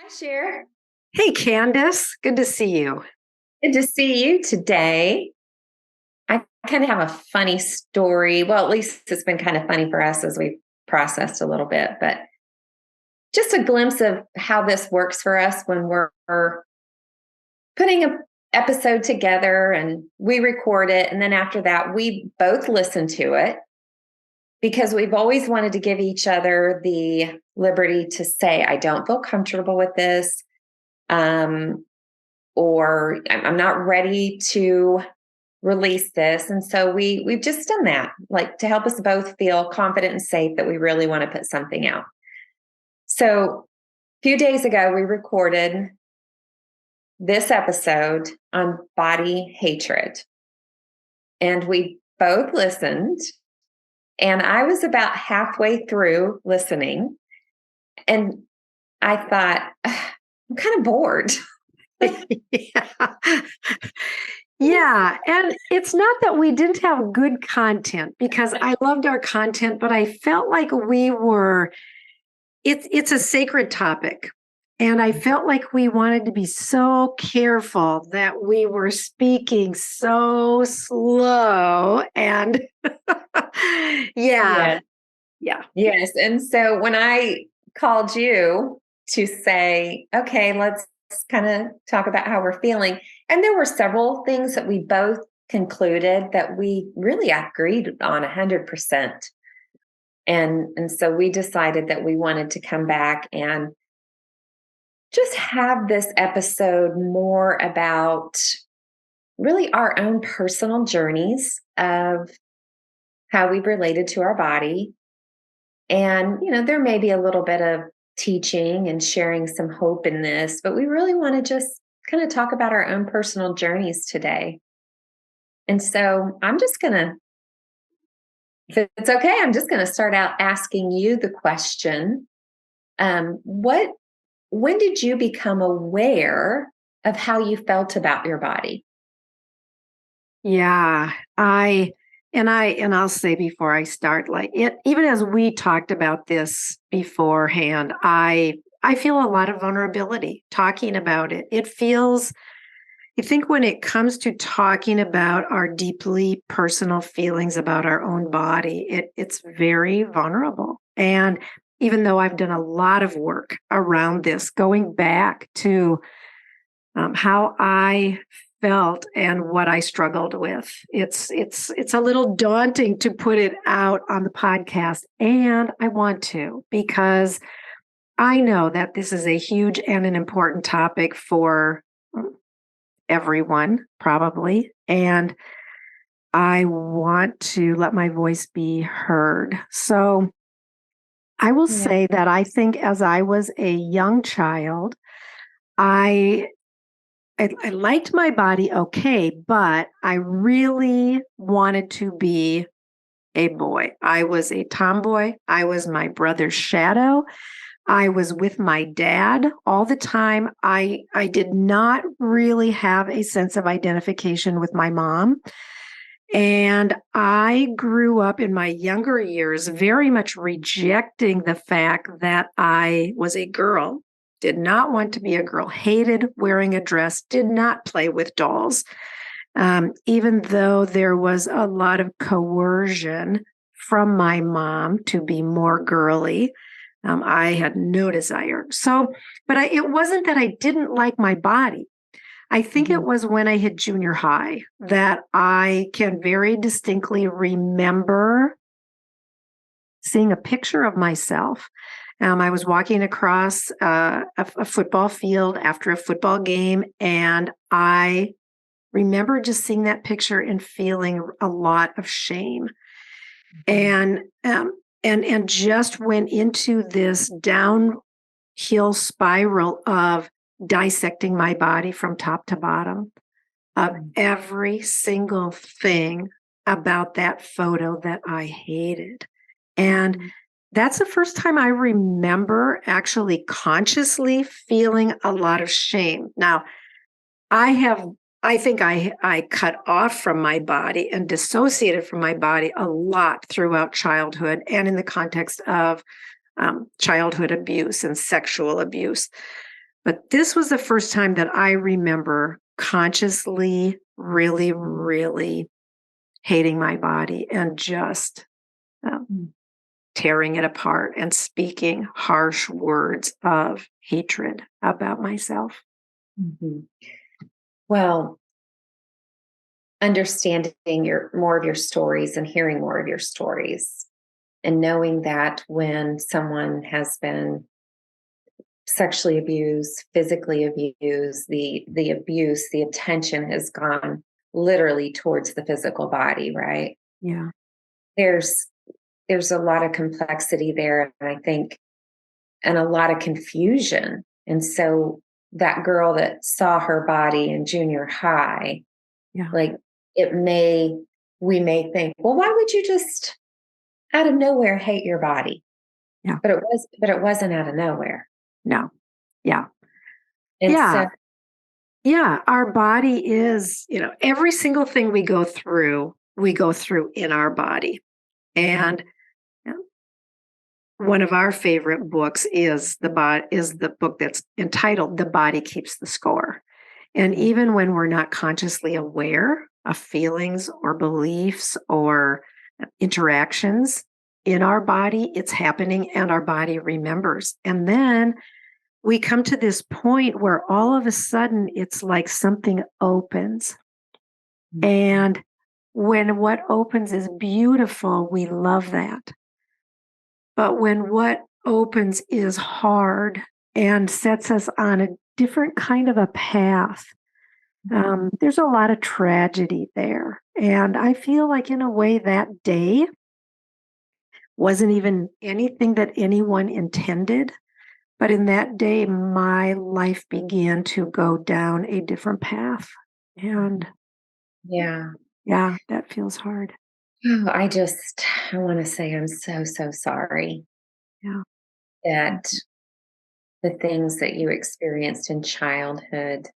Hi, Sher. Hey, Candace, good to see you. Good to see you today. I kind of have a funny story. Well, at least it's been kind of funny for us as we've processed a little bit, but just a glimpse of how this works for us when we're putting an episode together and we record it. And then after that, we both listen to it because we've always wanted to give each other the liberty to say, I don't feel comfortable with this. Um, or I'm not ready to release this. And so we've just done that, like to help us both feel confident and safe that we really want to put something out. So a few days ago, we recorded this episode on body hatred. And we both listened. And I was about halfway through listening. And I thought, I'm kind of bored. Yeah. Yeah. And it's not that we didn't have good content because I loved our content, but I felt like it's a sacred topic. And I felt like we wanted to be so careful that we were speaking so slow. And yeah, Yeah. yeah. Yes. And so when I called you to say, okay, let's kind of talk about how we're feeling. And there were several things that we both concluded that we really agreed on 100%. And so we decided that we wanted to come back and just have this episode more about really our own personal journeys of how we related to our body. And, there may be a little bit of teaching and sharing some hope in this, but we really want to just kind of talk about our own personal journeys today. And so I'm just going to, if it's okay, I'm just going to start out asking you the question. What, when did you become aware of how you felt about your body? Yeah, and I'll say before I start, like it, even as we talked about this beforehand, I feel a lot of vulnerability talking about it. It feels, I think when it comes to talking about our deeply personal feelings about our own body, it's very vulnerable. And even though I've done a lot of work around this, going back to how I felt and what I struggled with. It's a little daunting to put it out on the podcast, and I want to because I know that this is a huge and an important topic for everyone, probably, and I want to let my voice be heard. So I will Yeah. say that I think as I was a young child, I I liked my body okay, but I really wanted to be a boy. I was a tomboy. I was my brother's shadow. I was with my dad all the time. I did not really have a sense of identification with my mom. And I grew up in my younger years very much rejecting the fact that I was a girl, did not want to be a girl, hated wearing a dress, did not play with dolls, even though there was a lot of coercion from my mom to be more girly. I had no desire. So, but it wasn't that I didn't like my body. I think it Mhm. was when I hit junior high that I can very distinctly remember seeing a picture of myself. I was walking across a football field after a football game, and I remember just seeing that picture and feeling a lot of shame, and just went into this downhill spiral of dissecting my body from top to bottom of every single thing about that photo that I hated. And Mhm. that's the first time I remember actually consciously feeling a lot of shame. Now, I have, I think I cut off from my body and dissociated from my body a lot throughout childhood and in the context of childhood abuse and sexual abuse. But this was the first time that I remember consciously really, really hating my body and just tearing it apart and speaking harsh words of hatred about myself. Mm-hmm. Well, understanding more of your stories and hearing more of your stories, and knowing that when someone has been sexually abused, physically abused, the abuse, the attention has gone literally towards the physical body, right? Yeah. There's there's a lot of complexity there, and I think, and a lot of confusion. And so that girl that saw her body in junior high, Yeah. like we may think, well, why would you just out of nowhere hate your body? Yeah. But it wasn't out of nowhere. No. Yeah. And Yeah. so Yeah. Our body is, every single thing we go through in our body. And one of our favorite books is the book that's entitled "The Body Keeps the Score." And even when we're not consciously aware of feelings or beliefs or interactions in our body, it's happening and our body remembers. And then we come to this point where all of a sudden it's like something opens. And when what opens is beautiful, we love that. But when what opens is hard and sets us on a different kind of a path, there's a lot of tragedy there. And I feel like, in a way, that day wasn't even anything that anyone intended. But in that day, my life began to go down a different path. And yeah. yeah, that feels hard. Oh, I want to say I'm so, so sorry Yeah. that the things that you experienced in childhood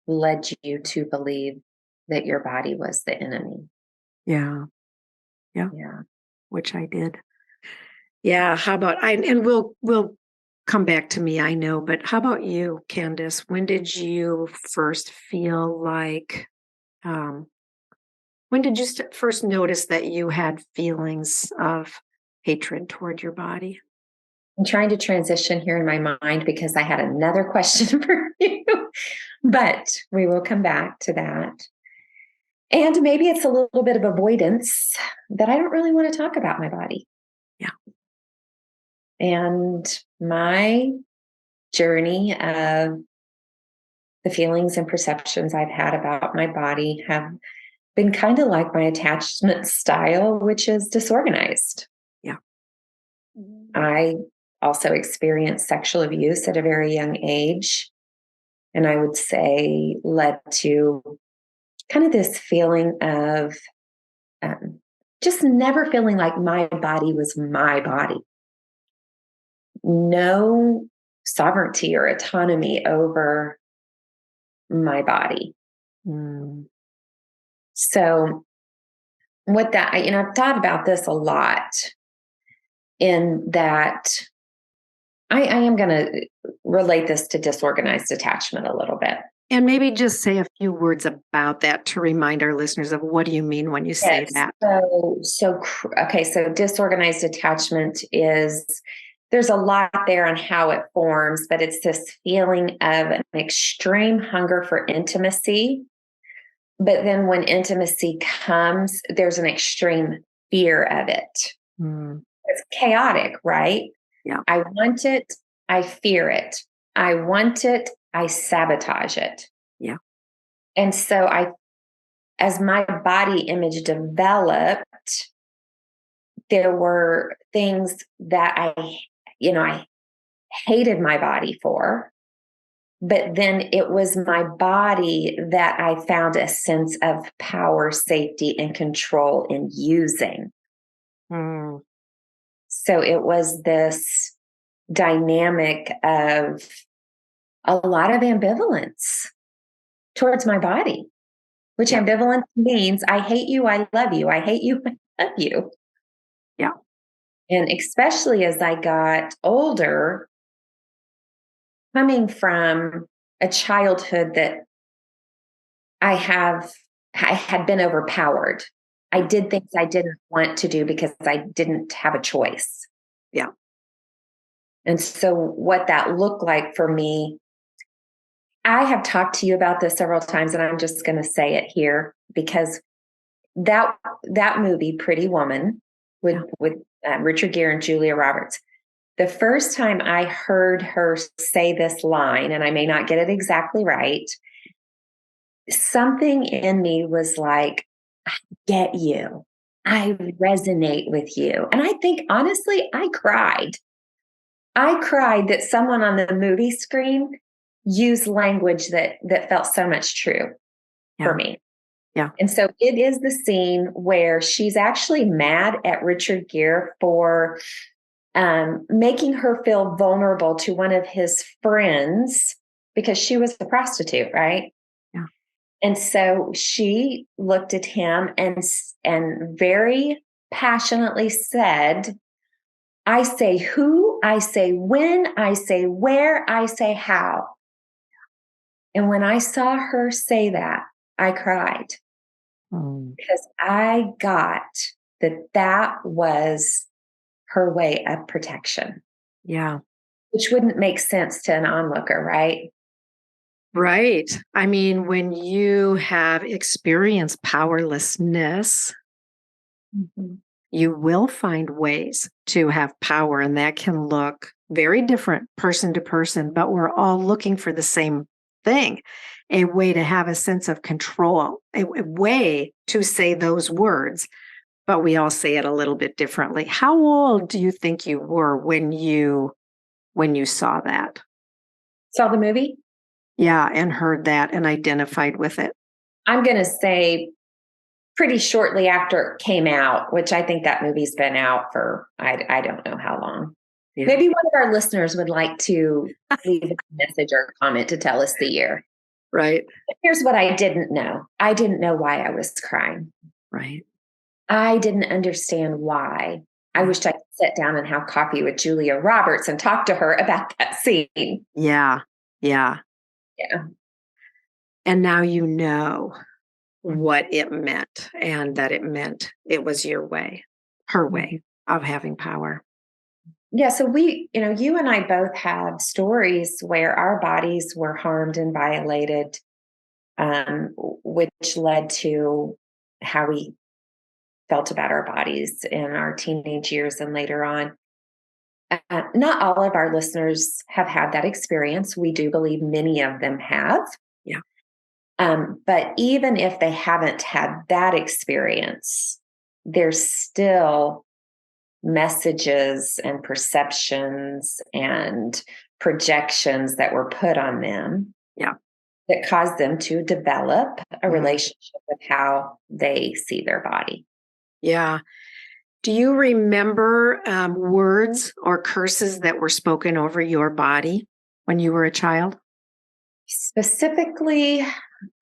led you to believe that your body was the enemy. Yeah. Yeah. Yeah. Which I did. Yeah. How about and we'll come back to me, I know, but how about you, Candace? When did you first feel like um when did you first notice that you had feelings of hatred toward your body? I'm trying to transition here in my mind because I had another question for you, but we will come back to that. And maybe it's a little bit of avoidance that I don't really want to talk about my body. Yeah. And my journey of the feelings and perceptions I've had about my body have been kind of like my attachment style, which is disorganized. Yeah. I also experienced sexual abuse at a very young age. And I would say led to kind of this feeling of just never feeling like my body was my body. No sovereignty or autonomy over my body. Mm. So, what that, I've thought about this a lot, in that I am going to relate this to disorganized attachment a little bit. And maybe just say a few words about that to remind our listeners of what do you mean when you say Yes. that? So disorganized attachment is, there's a lot there on how it forms, but it's this feeling of an extreme hunger for intimacy. But then when intimacy comes, there's an extreme fear of it. Mm. It's chaotic, right? Yeah. I want it, I fear it. I want it, I sabotage it. Yeah. And so as my body image developed, there were things that I hated my body for, but then it was my body that I found a sense of power, safety, and control in using. Mm. So it was this dynamic of a lot of ambivalence towards my body, which Yeah. ambivalence means I hate you, I love you, I hate you, I love you. Yeah. And especially as I got older, coming from a childhood that I had been overpowered. I did things I didn't want to do because I didn't have a choice. Yeah. And so what that looked like for me, I have talked to you about this several times, and I'm just going to say it here because that that movie, Pretty Woman, Yeah. with Richard Gere and Julia Roberts. The first time I heard her say this line, and I may not get it exactly right, something in me was like, I get you. I resonate with you. And I think honestly, I cried. I cried that someone on the movie screen used language that felt so much true for Yeah. me. Yeah. And so it is the scene where she's actually mad at Richard Gere for making her feel vulnerable to one of his friends because she was a prostitute, right? Yeah. And so she looked at him and very passionately said, I say who, I say when, I say where, I say how. And when I saw her say that, I cried Mm. because I got that was her way of protection, Yeah. which wouldn't make sense to an onlooker, right? Right. I mean, when you have experienced powerlessness, Mhm. you will find ways to have power, and that can look very different person to person, but we're all looking for the same thing, a way to have a sense of control, a way to say those words, but we all say it a little bit differently. How old do you think you were when you saw that? Saw the movie? Yeah, and heard that and identified with it. I'm going to say pretty shortly after it came out, which I think that movie's been out for, I don't know how long. Yeah. Maybe one of our listeners would like to leave a message or comment to tell us the year. Right. But here's what I didn't know. I didn't know why I was crying. Right. I didn't understand why. I Yeah. wished I could sit down and have coffee with Julia Roberts and talk to her about that scene. Yeah. Yeah. Yeah. And now you know what it meant and that it meant it was your way, her way of having power. Yeah. So you and I both have stories where our bodies were harmed and violated, which led to how we felt about our bodies in our teenage years and later on. Not all of our listeners have had that experience. We do believe many of them have. Yeah. But even if they haven't had that experience, there's still messages and perceptions and projections that were put on them Yeah. that cause them to develop a Mhm. relationship with how they see their body. Yeah. Do you remember words or curses that were spoken over your body when you were a child? Specifically,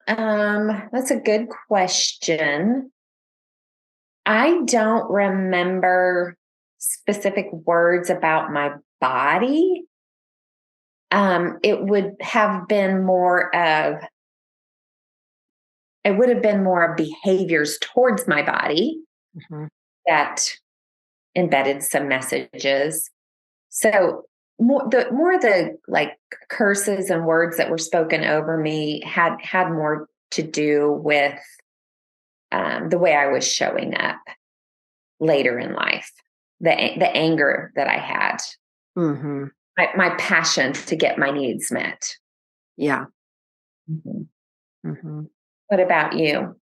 that's a good question. I don't remember specific words about my body. It would have been more of, it would have been more behaviors towards my body Mhm. that embedded some messages. So more the like curses and words that were spoken over me had more to do with the way I was showing up later in life, the anger that I had, Mhm. my passion to get my needs met. Yeah. Mhm. Mhm. What about you?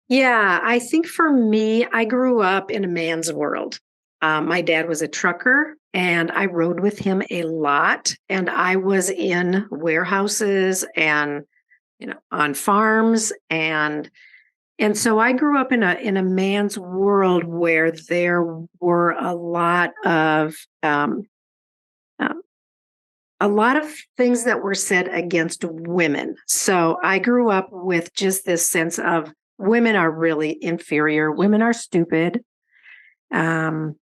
Yeah, I think for me, I grew up in a man's world. My dad was a trucker, and I rode with him a lot. And I was in warehouses and on farms, and so I grew up in a man's world where there were um, um, a lot of things that were said against women. So I grew up with just this sense of women are really inferior. Women are stupid. Um,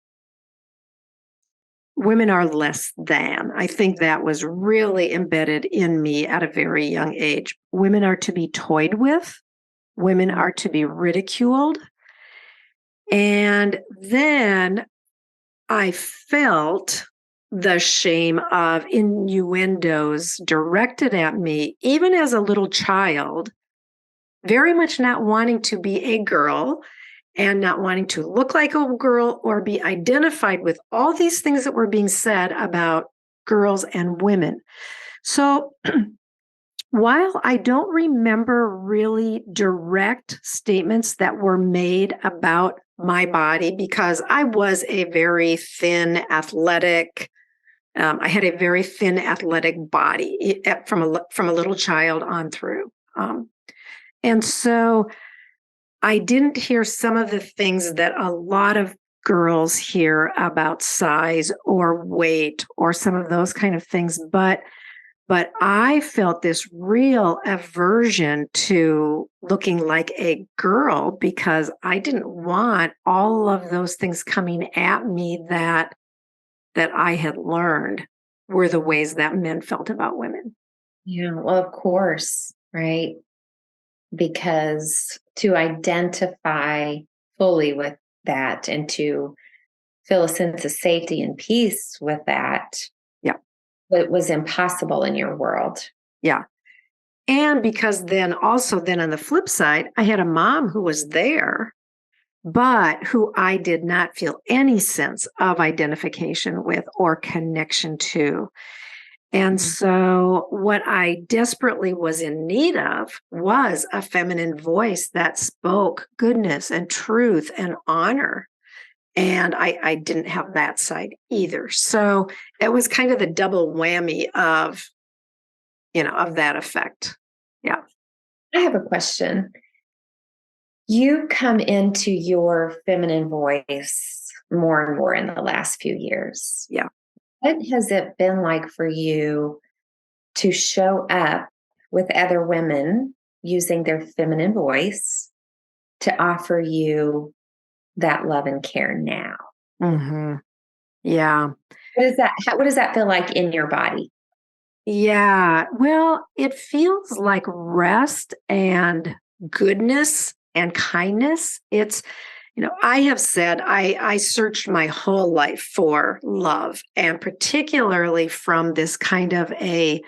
women are less than. I think that was really embedded in me at a very young age. Women are to be toyed with, women are to be ridiculed. And then I felt the shame of innuendos directed at me, even as a little child, very much not wanting to be a girl and not wanting to look like a girl or be identified with all these things that were being said about girls and women. So while I don't remember really direct statements that were made about my body, because I was a very thin, athletic, I had a very thin, athletic body from a little child on through. And so I didn't hear some of the things that a lot of girls hear about size or weight or some of those kind of things, but I felt this real aversion to looking like a girl because I didn't want all of those things coming at me that I had learned were the ways that men felt about women. Yeah, well, of course, right? Because to identify fully with that and to feel a sense of safety and peace with that, Yeah. it was impossible in your world. Yeah. And because then also then on the flip side, I had a mom who was there, but who I did not feel any sense of identification with or connection to. And so what I desperately was in need of was a feminine voice that spoke goodness and truth and honor. And I didn't have that side either. So it was kind of the double whammy of, of that effect. Yeah. I have a question. You come into your feminine voice more and more in the last few years. Yeah. What has it been like for you to show up with other women using their feminine voice to offer you that love and care now? Mm-hmm. Yeah. What does that feel like in your body? Yeah. Well, it feels like rest and goodness and kindness. It's, I have said I searched my whole life for love, and particularly from this kind of the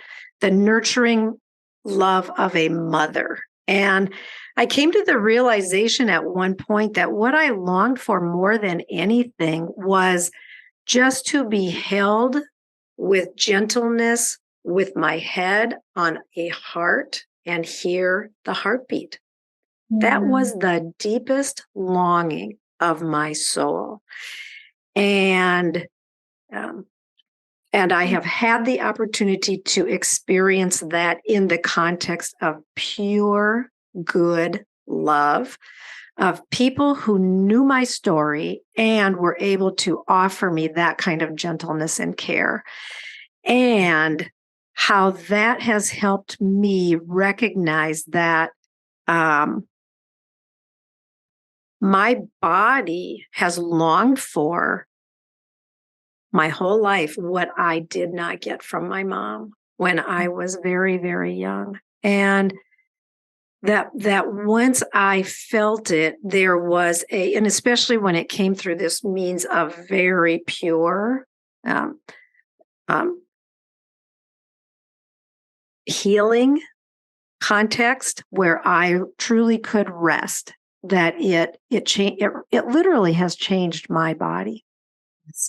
nurturing love of a mother. And I came to the realization at one point that what I longed for more than anything was just to be held with gentleness, with my head on a heart and hear the heartbeat. That was the deepest longing of my soul. And I have had the opportunity to experience that in the context of pure, good love, of people who knew my story and were able to offer me that kind of gentleness and care. And how that has helped me recognize that my body has longed for my whole life what I did not get from my mom when I was very, very young. And that once I felt it, there was and especially when it came through this means of very pure healing context where I truly could rest, that it literally has changed my body.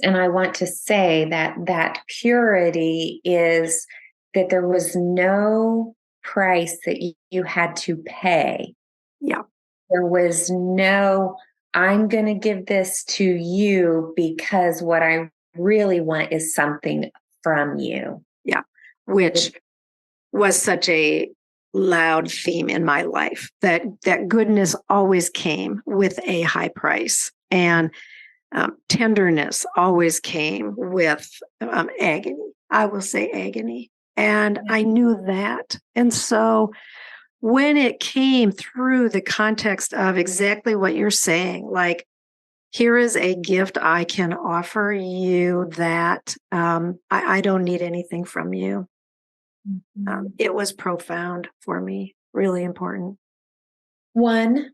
And I want to say that purity is that there was no price that you had to pay. Yeah. There was no, I'm going to give this to you because what I really want is something from you. Yeah. Which was such a loud theme in my life, that goodness always came with a high price, and tenderness always came with agony. I will say agony. And I knew that. And so when it came through the context of exactly what you're saying, like here is a gift I can offer you that I don't need anything from you. It was profound for me, really important. One,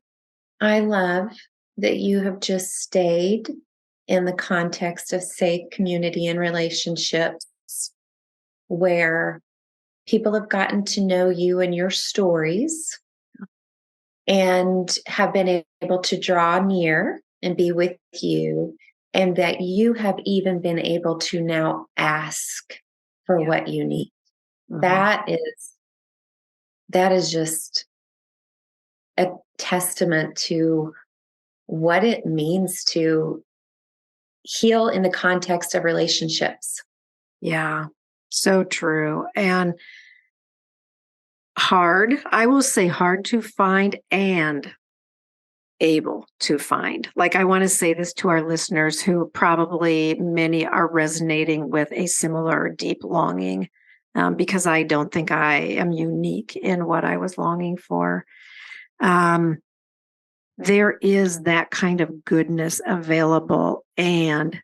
I love that you have just stayed in the context of safe community and relationships where people have gotten to know you and your stories and have been able to draw near and be with you, and that you have even been able to now ask for what you need. Mhm. That is just a testament to what it means to heal in the context of relationships. Yeah, so true. And hard, I will say hard to find and able to find. Like, I want to say this to our listeners who probably many are resonating with a similar deep longing, because I don't think I am unique in what I was longing for. There is that kind of goodness available, and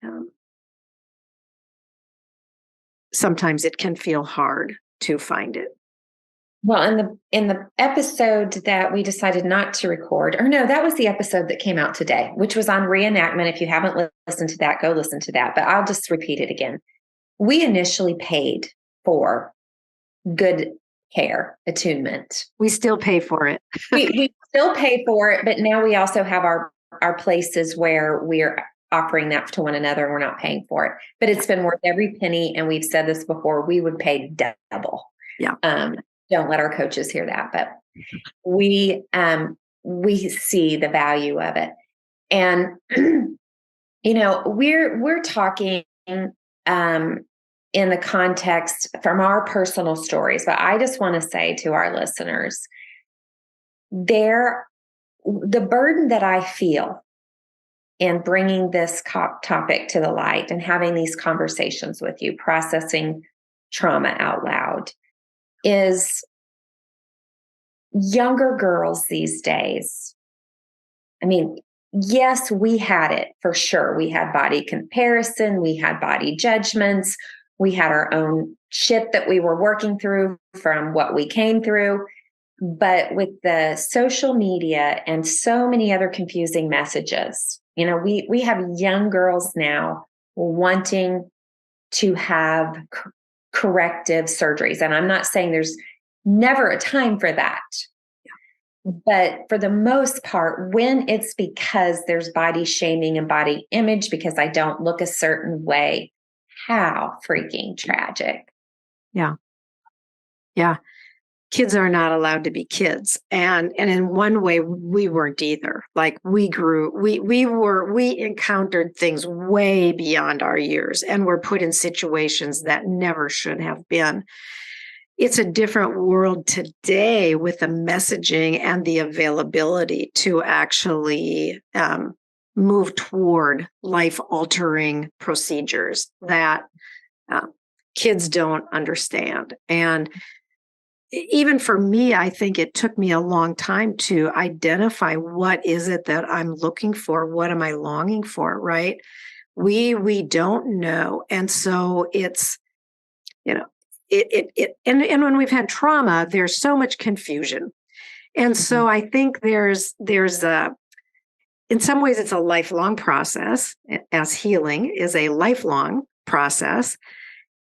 um, sometimes it can feel hard to find it. Well, in the episode that we decided not to record, or no, that was the episode that came out today, which was on reenactment. If you haven't listened to that, go listen to that. But I'll just repeat it again. We initially paid for good care, attunement. We still pay for it. We still pay for it, but now we also have our places where we're offering that to one another and we're not paying for it. But it's been worth every penny. And we've said this before, we would pay double. Yeah. Don't let our coaches hear that, but we see the value of it. And we're talking in the context from our personal stories, but I just want to say to our listeners, the burden that I feel in bringing this topic to the light and having these conversations with you, processing trauma out loud, is younger girls these days. I mean, yes, we had it for sure. We had body comparison, we had body judgments, we had our own shit that we were working through from what we came through. But with the social media and so many other confusing messages, we have young girls now wanting to have corrective surgeries. And I'm not saying there's never a time for that. But for the most part, when it's because there's body shaming and body image because I don't look a certain way, how freaking tragic. Yeah. Yeah. Kids are not allowed to be kids. And in one way, we weren't either. Like, we encountered things way beyond our years and were put in situations that never should have been. It's a different world today with the messaging and the availability to actually move toward life-altering procedures that kids don't understand. And even for me, I think it took me a long time to identify what is it that I'm looking for? What am I longing for? Right? We don't know. And so it's, and when we've had trauma, there's so much confusion. And so I think there's in some ways it's a lifelong process, as healing is a lifelong process.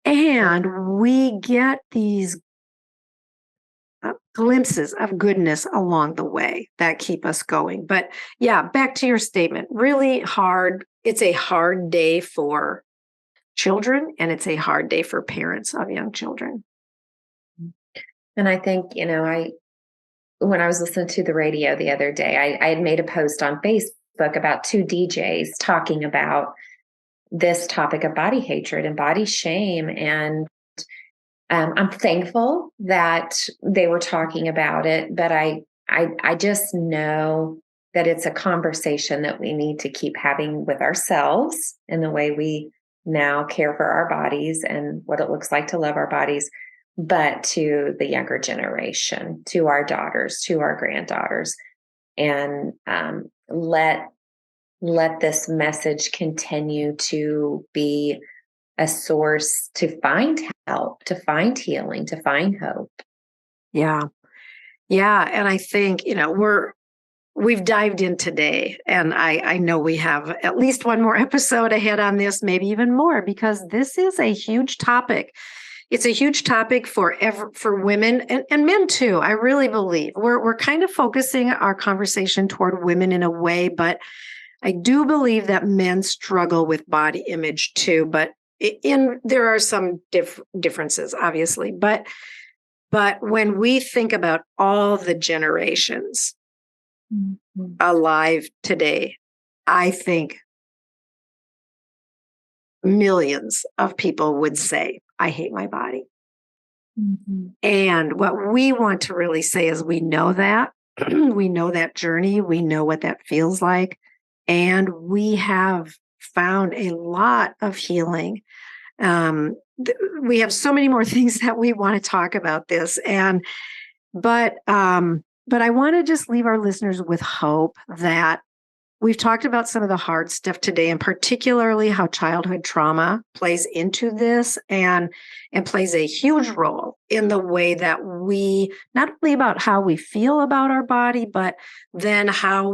And we get these glimpses of goodness along the way that keep us going. But yeah, back to your statement, really hard. It's a hard day for children, and it's a hard day for parents of young children. And I think, when I was listening to the radio the other day, I had made a post on Facebook about two DJs talking about this topic of body hatred and body shame. And I'm thankful that they were talking about it, but I just know that it's a conversation that we need to keep having with ourselves in the way we now care for our bodies and what it looks like to love our bodies, but to the younger generation, to our daughters, to our granddaughters, and let let this message continue to be a source to find help, to find healing, to find hope. Yeah. Yeah. And I think, we've dived in today, and I know we have at least one more episode ahead on this, maybe even more, because this is a huge topic. It's a huge topic for women and men too. I really believe we're kind of focusing our conversation toward women in a way, but I do believe that men struggle with body image too. But there are some differences, obviously. But when we think about all the generations alive today, I think millions of people would say, I hate my body. Mm-hmm. And what we want to really say is we know that. We know that journey. We know what that feels like. And we have found a lot of healing. We have so many more things that we want to talk about this. But I want to just leave our listeners with hope that we've talked about some of the hard stuff today, and particularly how childhood trauma plays into this and plays a huge role in the way that we, not only about how we feel about our body, but then how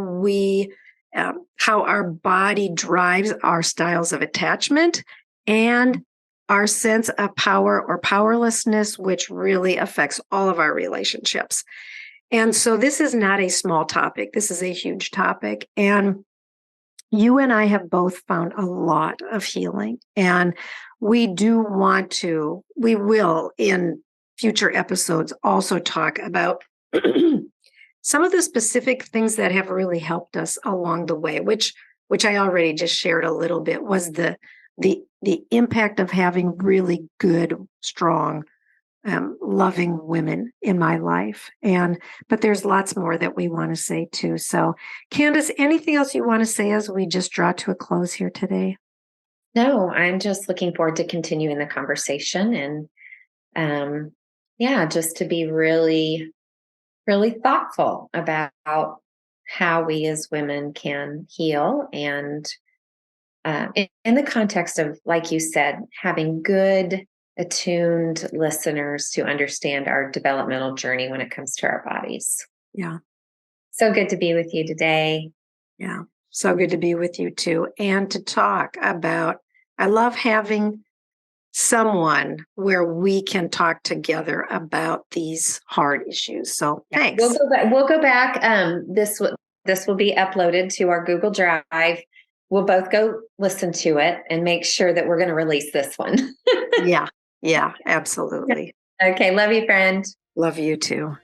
our body drives our styles of attachment and our sense of power or powerlessness, which really affects all of our relationships. And so this is not a small topic. This is a huge topic. And you and I have both found a lot of healing. And we will in future episodes also talk about some of the specific things that have really helped us along the way, which I already just shared a little bit, was the impact of having really good, strong, loving women in my life. But there's lots more that we want to say too. So Kandace, anything else you want to say as we just draw to a close here today? No, I'm just looking forward to continuing the conversation and just to be really, really thoughtful about how we as women can heal and in the context of, like you said, having good, attuned listeners to understand our developmental journey when it comes to our bodies. Yeah. So good to be with you today. Yeah. So good to be with you too. And to talk about, I love having someone where we can talk together about these hard issues. So thanks. We'll go back. This will be uploaded to our Google Drive. We'll both go listen to it and make sure that we're going to release this one. Yeah, absolutely. Okay. Love you, friend. Love you too.